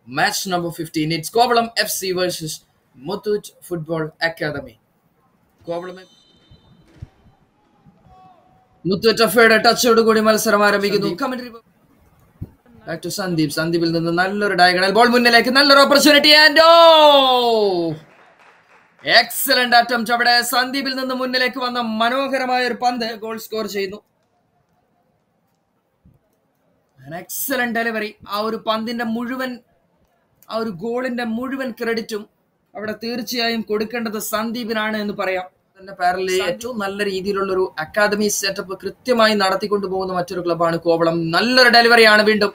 Match number 15. It's Kovalam FC versus Muthoot Football Academy. Kovalam Muthoot FA'യുടെ ടച്ചോടുകൂടി മത്സരം ആരംഭിക്കുന്നു. Commentary back to Sandeep. സന്ദീപിൽ നിന്ന് നല്ലൊരു ഡയഗണൽ ബോൾ മുന്നിലേക്ക്, നല്ലൊരു ഓപ്പർച്യൂണിറ്റി ആൻഡ് എക്സലന്റ് അറ്റംപ്റ്റ്. അവിടെ സന്ദീപിൽ നിന്ന് മുന്നിലേക്ക് വന്ന മനോഹരമായ ഒരു പന്ത് ഗോൾ സ്കോർ ചെയ്യുന്നു. Excellent delivery. ആ ഒരു പന്തിന്റെ മുഴുവൻ, ആ ഒരു ഗോളിന്റെ മുഴുവൻ ക്രെഡിറ്റും അവിടെ തീർച്ചയായും കൊടുക്കേണ്ടത് സന്ദീപിനാണ് എന്ന് പറയാം. തന്നെ പാരലിൽ ഏറ്റവും നല്ല രീതിയിലുള്ള ഒരു അക്കാദമി സെറ്റപ്പ് കൃത്യമായി നടത്തിക്കൊണ്ടു പോകുന്ന മറ്റൊരു ക്ലബാണ് കോവളം. നല്ലൊരു ഡെലിവറിയാണ് വീണ്ടും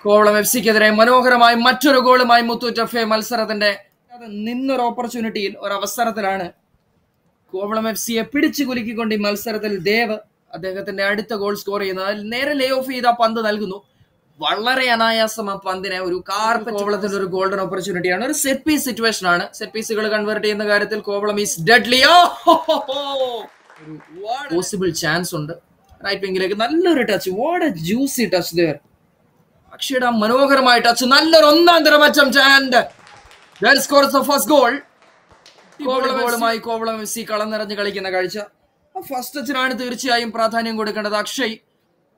കോവളം FC-ക്കെതിരെ. മനോഹരമായി മറ്റൊരു ഗോളുമായി മുത്തൂറ്റ് FA മത്സരത്തിന്റെ നിന്നൊരു ഓപ്പർച്യൂണിറ്റിയിൽ ഒരു അവസരത്തിലാണ് കോവളം FC-യെ പിടിച്ചു കുലുക്കിക്കൊണ്ട് ഈ മത്സരത്തിൽ ദേവ് അദ്ദേഹത്തിന്റെ അടുത്ത ഗോൾ സ്കോർ ചെയ്യുന്നത്. അതിൽ നേരെ ലേ ഓഫ് ചെയ്ത പന്ത് നൽകുന്നു. വളരെ അനായാസം ആ പന്തിനെ ഒരു കോവളത്തിന്റെ ഒരു ഗോൾഡൻ ഓപ്പർച്യൂണിറ്റിയാണ്. ഒരു സെറ്റ് പീസ് സിറ്റുവേഷൻ ആണ്. സെറ്റ് പീസുകൾ കൺവേർട്ട് ചെയ്യുന്ന കാര്യത്തിൽ Kovalam is deadly. Possible chance ഉണ്ട്. റൈറ്റ് വിംഗിലേക്ക് നല്ലൊരു touch. What a juicy touch there. അക്ഷയുടെ മനോഹരമായ ടച്ച്. നല്ലൊരു ഒന്നാം തരം attempt and that scores the first goal. ഗോളുമായി കോവളം FC കളം നിറഞ്ഞ് കളിക്കുന്ന കാഴ്ച. ഫസ്റ്റ് ടച്ചിനാണ് തീർച്ചയായും പ്രാധാന്യം കൊടുക്കേണ്ടത്.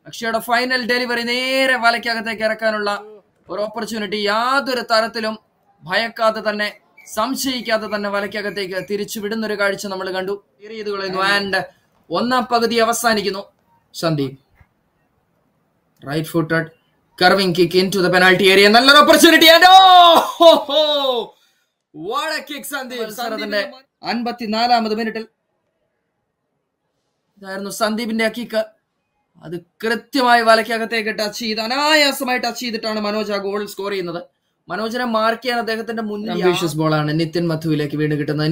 അക്ഷയുടെ ഫൈനൽ ഡെലിവറി നേരെ വലയ്ക്കകത്തേക്ക് ഇറക്കാനുള്ള ഒരു ഓപ്പർച്യൂണിറ്റി. യാതൊരു തരത്തിലും ഭയക്കാതെ തന്നെ, സംശയിക്കാതെ തന്നെ വലയ്ക്കകത്തേക്ക് തിരിച്ചു വിടുന്ന ഒരു കാഴ്ച നമ്മൾ കണ്ടു. ആൻഡ് ഒന്നാം പകുതി അവസാനിക്കുന്നു. Sandeep right footed curving kick into the penalty area. നല്ലൊരു opportunity and what a kick Sandeep. 54ാമത് മിനിറ്റിൽ ഇതായിരുന്നു സന്ദീപിന്റെ കിക്ക്. അത് കൃത്യമായി വലയ്ക്കകത്തേക്ക് ടച്ച് ചെയ്ത്, അനായാസമായി ടച്ച് ചെയ്തിട്ടാണ് മനോജ് ആ ഗോൾ സ്കോർ ചെയ്യുന്നത്. മനോജിനെ മാർക്ക് ചെയ്യാൻ അദ്ദേഹത്തിന്റെ മുന്നിൽ അംബീഷ്യസ് ബോളാണ് നിതിൻ മധുവിലേക്ക് വീണ് കിട്ടുന്നത്.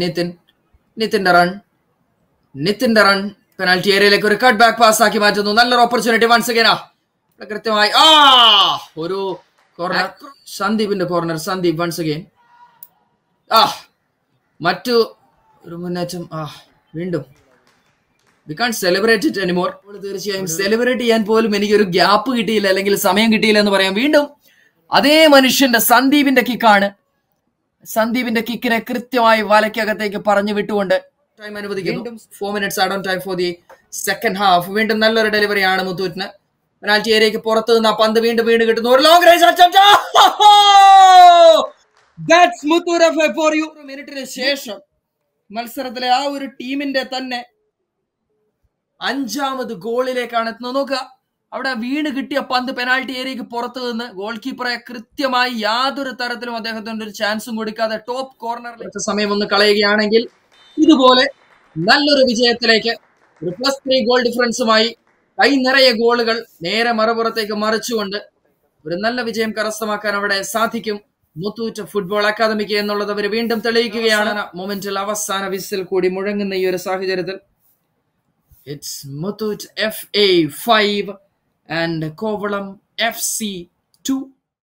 നിതിന്റെ റൺ പെനാൽറ്റി ഏരിയയിലേക്ക് ഒരു കട്ട് ബാക്ക് പാസ് ആക്കി മാറ്റുന്നു. നല്ലൊരു ഓപ്പർച്യൂണിറ്റി വൺസ് അഗൈൻ. കൃത്യമായി ഒരു കോർണർ, സന്ദീപിന്റെ കോർണർ. Sandeep once again. മറ്റു ഒരു മുന്നേറ്റം. വീണ്ടും we can't celebrate it anymore. തീർച്ചയായും സെലിബ്രേറ്റ് ചെയ്യാൻ പോലും എനിക്കൊരു ഗ്യാപ്പ് കിട്ടിയില്ല, അല്ലെങ്കിൽ സമയം കിട്ടിയില്ല എന്ന് പറയാം. വീണ്ടും അതേ മനുഷ്യന്റെ സന്ദീപിന്റെ കിക്കാണ്. സന്ദീപിന്റെ കിക്കിനെ കൃത്യമായി വലയ്ക്കകത്തേക്ക് പറഞ്ഞു വിട്ടുകൊണ്ട് ടൈം അനുവദിക്കുന്നു. 4 minutes add on time for the second half. വീണ്ടും നല്ലൊരു ഡെലിവറിയാണ് മുത്തൂറ്റിന്. പെനാൽറ്റി ഏരിയക്ക് പുറത്തു നിന്ന് ആ പന്ത് വീണ്ടും കിട്ടുന്നു. ഒരു long range attempt. That's Muthoot FA for you. മിനിറ്റിന് ശേഷം മത്സരത്തിലെ ആ ഒരു ടീമിന്റെ തന്നെ 5ാമത് ഗോളിലേക്കാണ് എത്തുന്നത്. നോക്കുക, അവിടെ വീണ് കിട്ടിയ പന്ത് പെനാൽറ്റി ഏരിയക്ക് പുറത്തു നിന്ന് ഗോൾ കീപ്പറെ കൃത്യമായി യാതൊരു തരത്തിലും അദ്ദേഹത്തിന്റെ ഒരു ചാൻസും കൊടുക്കാതെ ടോപ്പ് കോർണറിലേക്ക് സമയം ഒന്ന് കളയുകയാണെങ്കിൽ ഇതുപോലെ നല്ലൊരു വിജയത്തിലേക്ക് ഒരു +3 ഗോൾ ഡിഫറൻസുമായി കൈ നിറയെ ഗോളുകൾ നേരെ മറുപുറത്തേക്ക് മറിച്ചുകൊണ്ട് ഒരു നല്ല വിജയം കരസ്ഥമാക്കാൻ അവിടെ സാധിക്കും മുത്തൂറ്റ് ഫുട്ബോൾ അക്കാദമിക്ക് എന്നുള്ളത് അവർ വീണ്ടും തെളിയിക്കുകയാണ്. മൊമെന്റിൽ അവസാന വിസിൽ കൂടി മുഴങ്ങുന്ന ഈ ഒരു സാഹചര്യത്തിൽ it's Muthoot FA 5 and Kovalam FC 2.